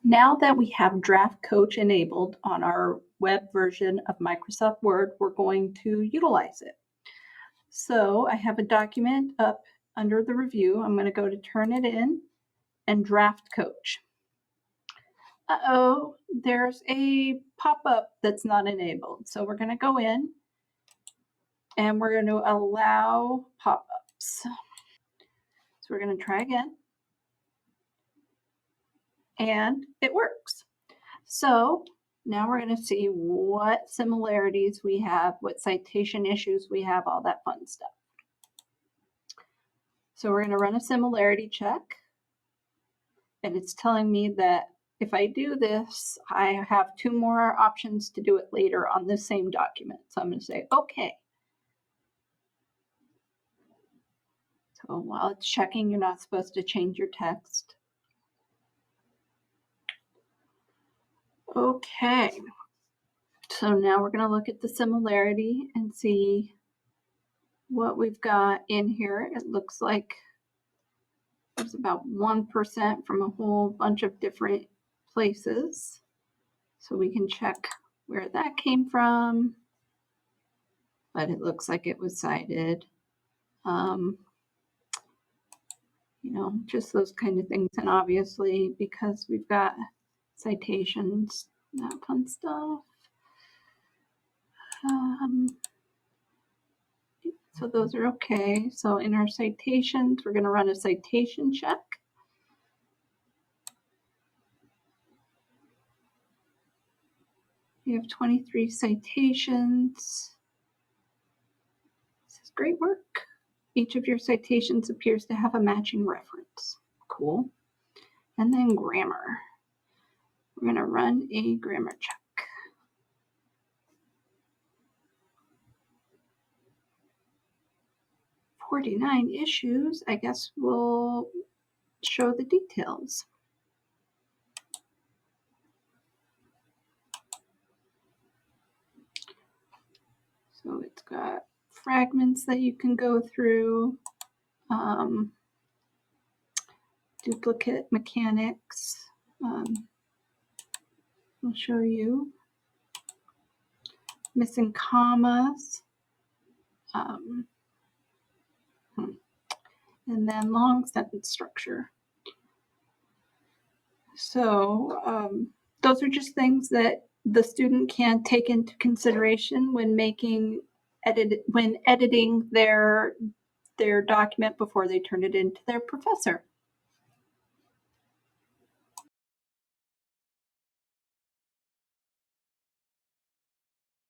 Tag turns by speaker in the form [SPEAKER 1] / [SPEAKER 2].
[SPEAKER 1] Now that we have Draft Coach enabled on our web version of Microsoft Word, we're going to utilize it. So I have a document up under the review. I'm going to go to Turnitin and Draft Coach. Uh-oh, there's a pop-up that's not enabled. So we're going to go in and we're going to allow pop-ups. So we're going to try again. And it works. So now we're going to see what similarities we have, what citation issues we have, all that fun stuff. So we're going to run a similarity check. And it's telling me that if I do this, I have 2 more options to do it later on the same document. So I'm going to say, okay. So while it's checking, you're not supposed to change your text. Okay. So now we're going to look at the similarity and see what we've got in here. It looks like there's about 1% from a whole bunch of different places. So we can check where that came from. But it looks like it was cited. You know, just those kind of things. And obviously, because we've got citations, that fun stuff. So those are okay. So in our citations, we're going to run a citation check. We have 23 citations. This is great work. Each of your citations appears to have a matching reference. Cool. And then grammar. We're going to run a grammar check. "49 issues, I guess we'll show the details." So it's got fragments that you can go through, duplicate mechanics. I'll show you. Missing commas. And then long sentence structure. So those are just things that the student can take into consideration when editing their document before they turn it into their professor.